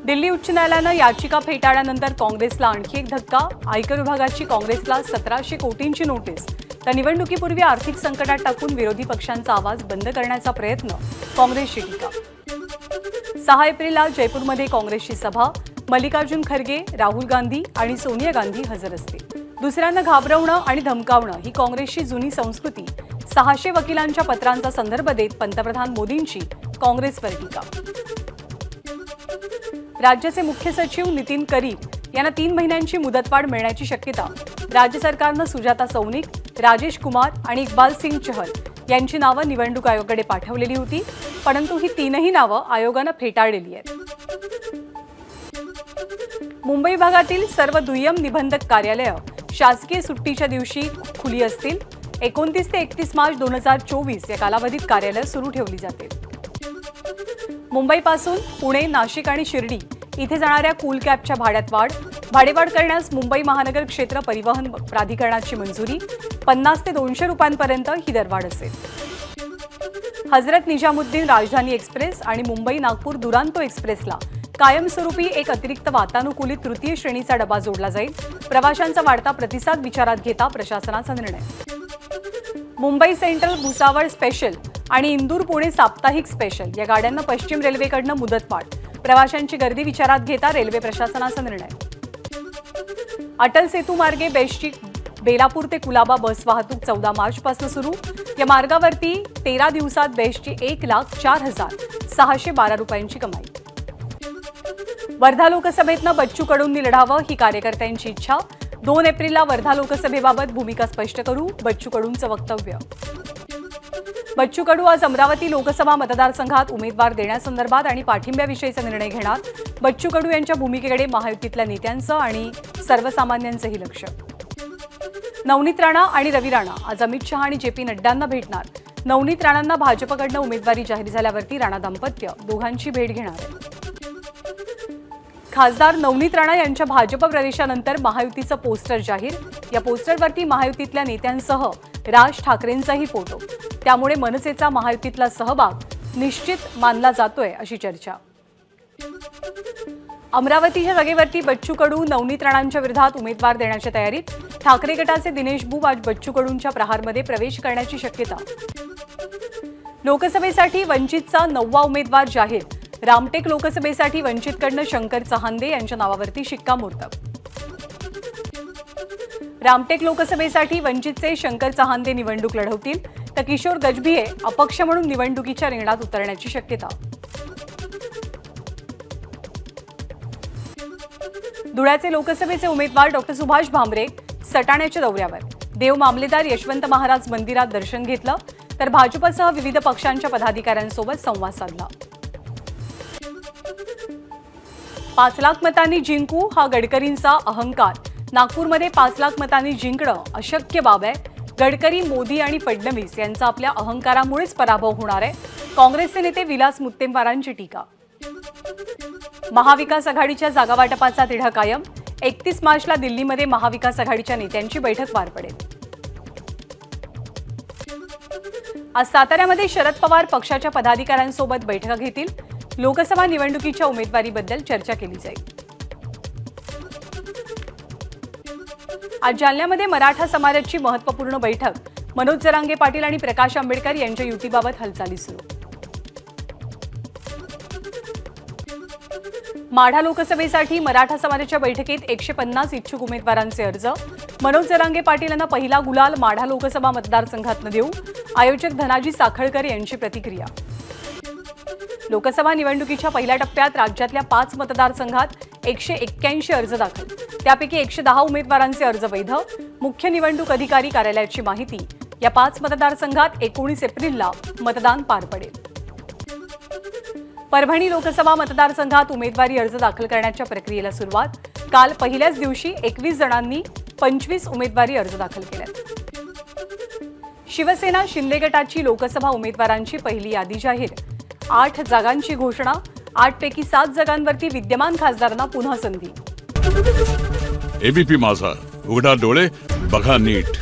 दिल्ली उच्च न्यायालयानं याचिका फेटाळल्यानंतर काँग्रेसला आणखी एक धक्का। आयकर विभागाची काँग्रेसला 1700 कोटींची नोटीस। तर निवडणुकीपूर्वी आर्थिक संकटात टाकून विरोधी पक्षांचा आवाज बंद करण्याचा प्रयत्न, काँग्रेसची टीका। 6 एप्रिलला जयपूरमध्ये काँग्रेसची सभा। मल्लिकार्जुन खरगे, राहुल गांधी आणि सोनिया गांधी हजर असतील। दुसऱ्यांना घाबरवणं आणि धमकावणं ही काँग्रेसची जुनी संस्कृती। 600 वकिलांच्या पत्रांचा संदर्भ देत पंतप्रधान मोदींची काँग्रेसवर टीका। राज्याचे मुख्य सचिव नितीन करीम यांना 3 महिन्यांची मुदतवाढ मिळण्याची शक्यता। राज्य सरकारनं सुजाता सौनिक, राजेश कुमार आणि इक्बाल सिंग चहल यांची नावं निवडणूक आयोगाकडे पाठवलेली होती, परंतु ही 3ही नावं आयोगानं फेटाळलेली आहेत। मुंबई भागातील सर्व दुय्यम निबंधक कार्यालयं शासकीय सुट्टीच्या दिवशी खुली असतील। 29 ते 31 मार्च 2024 या कालावधीत कार्यालय सुरू ठेवली जातील। मुंबईपासून पुणे, नाशिक आणि शिर्डी इथे जाणाऱ्या कूल कॅबच्या भाड्यात भाडेवाढ करण्यास मुंबई महानगर क्षेत्र परिवहन प्राधिकरणाची मंजुरी। 50 ते 200 रुपयांपर्यंत ही दरवाढ असेल। हजरत निजामुद्दीन राजधानी एक्सप्रेस आणि मुंबई नागपूर दुरांतो एक्सप्रेसला कायमस्वरूपी एक अतिरिक्त वातानुकूलित तृतीय श्रेणीचा डबा जोडला जाईल। प्रवाशांचा वाढता प्रतिसाद विचारात घेता प्रशासनाचा निर्णय। मुंबई सेंट्रल भुसावळ स्पेशल आणि इंदूर पुणे साप्ताहिक स्पेशल या गाड्यांना पश्चिम रेल्वेकडून मुदतवाढ। प्रवाशांची गर्दी विचारात घेता रेल्वे प्रशासनाचा निर्णय। अटल सेतू मार्गे बेस्टची बेलापूर ते कुलाबा बस वाहतूक 14 मार्चपासून सुरू। या मार्गावरती 13 दिवसात बेस्टची 1,04,612 रुपयांची कमाई। वर्धा लोकसभेतनं बच्चू कडूंनी लढावं ही कार्यकर्त्यांची इच्छा। 2 एप्रिलला वर्धा लोकसभेबाबत भूमिका स्पष्ट करू, बच्चू कडूंचं वक्तव्य। बच्चू कडू आज अमरावती लोकसभा मतदारसंघात उमेदवार देण्यासंदर्भात आणि पाठिंब्याविषयीचा निर्णय घेणार। बच्चू कडू यांच्या भूमिकेकडे महायुतीतल्या नेत्यांचं आणि सर्वसामान्यांचंही लक्ष। नवनीत राणा आणि रवी राणा आज अमित शहा आणि JP नड्डांना भेटणार। नवनीत राणांना भाजपकडनं उमेदवारी जाहीर झाल्यावरती राणा दाम्पत्य दोघांची भेट घेणार आहे। खासदार नवनीत राणा यांच्या भाजप प्रवेशानंतर महायुतीचं पोस्टर जाहीर। या पोस्टरवरती महायुतीतल्या नेत्यांसह राज ठाकरेंचाही फोटो। त्यामुळे मनसेचा महायुतीतला सहभाग निश्चित मानला जातोय अशी चर्चा। अमरावतीच्या जागेवरती बच्चू कडू नवनीत राणांच्या विरोधात उमेदवार देण्याच्या तयारीत। ठाकरे गटाचे दिनेश बुब आज बच्चू कडूंच्या प्रहारमध्ये प्रवेश करण्याची शक्यता। लोकसभेसाठी वंचितचा 9वा उमेदवार जाहीर। रामटेक लोकसभेसाठी वंचितकडनं शंकर चहांदे यांच्या नावावरती शिक्कामोर्तब। रामटेक लोकसभेसाठी वंचितचे शंकर चहांदे निवडणूक लढवतील, तर किशोर गजभिये अपक्ष म्हणून निवडणुकीच्या रिंगणात उतरण्याची शक्यता। धुळ्याचे लोकसभेचे उमेदवार डॉ. सुभाष भामरे सटाण्याच्या दौऱ्यावर। देव मामलेदार यशवंत महाराज मंदिरात दर्शन घेतलं, तर भाजपसह विविध पक्षांच्या पदाधिकाऱ्यांसोबत संवाद साधला। 5 लाख मतांनी जिंकू हा गडकरींचा अहंकार। नागपूरमध्ये 5 लाख मतांनी जिंकणं अशक्य बाब आहे। गडकरी, मोदी आणि फडणवीस यांचा आपल्या अहंकारामुळेच पराभव होणार आहे। काँग्रेसचे नेते विलास मुत्तेमवारांची टीका। महाविकास आघाडीच्या जागावाटपाचा तिढा कायम। 31 मार्चला दिल्लीमध्ये महाविकास आघाडीच्या नेत्यांची बैठक पार पडेल। आज साताऱ्यामध्ये शरद पवार पक्षाच्या पदाधिकाऱ्यांसोबत बैठका घेतील। लोकसभा निवडणुकीच्या उमेदवारीबद्दल चर्चा केली जाईल। आज जालन्यामध्ये मराठा समाजाची महत्त्वपूर्ण बैठक। मनोज जरांगे पाटील आणि प्रकाश आंबेडकर यांच्या युतीबाबत हालचाली सुरू। माढा लोकसभेसाठी मराठा समाजाच्या बैठकीत 150 इच्छुक उमेदवारांचे अर्ज। मनोज जरांगे पाटील यांना पहिला गुलाल माढा लोकसभा मतदारसंघातनं देऊ, आयोजक धनाजी साखळकर यांची प्रतिक्रिया। लोकसभा निवडणुकीच्या पहिल्या टप्प्यात राज्यातल्या 5 मतदारसंघात 181 अर्ज दाखल। त्यापैकी 110 उमेदवारांचे अर्ज वैध। मुख्य निवडणूक अधिकारी कार्यालयाची माहिती। या 5 मतदारसंघात 19 एप्रिलला मतदान पार पडेल। परभणी लोकसभा मतदारसंघात उमेदवारी अर्ज दाखल करण्याच्या प्रक्रियेला सुरुवात। काल पहिल्याच दिवशी 21 जणांनी 25 उमेदवारी अर्ज दाखल केले। शिवसेना शिंदे गटाची लोकसभा उमेदवारांची पहिली यादी जाहीर। 8 जागांची घोषणा। 8 पैकी 7 जागांवरती विद्यमान खासदारांना पुन्हा संधी। एबीपी माझा, उघडा डोळे बघा नीट।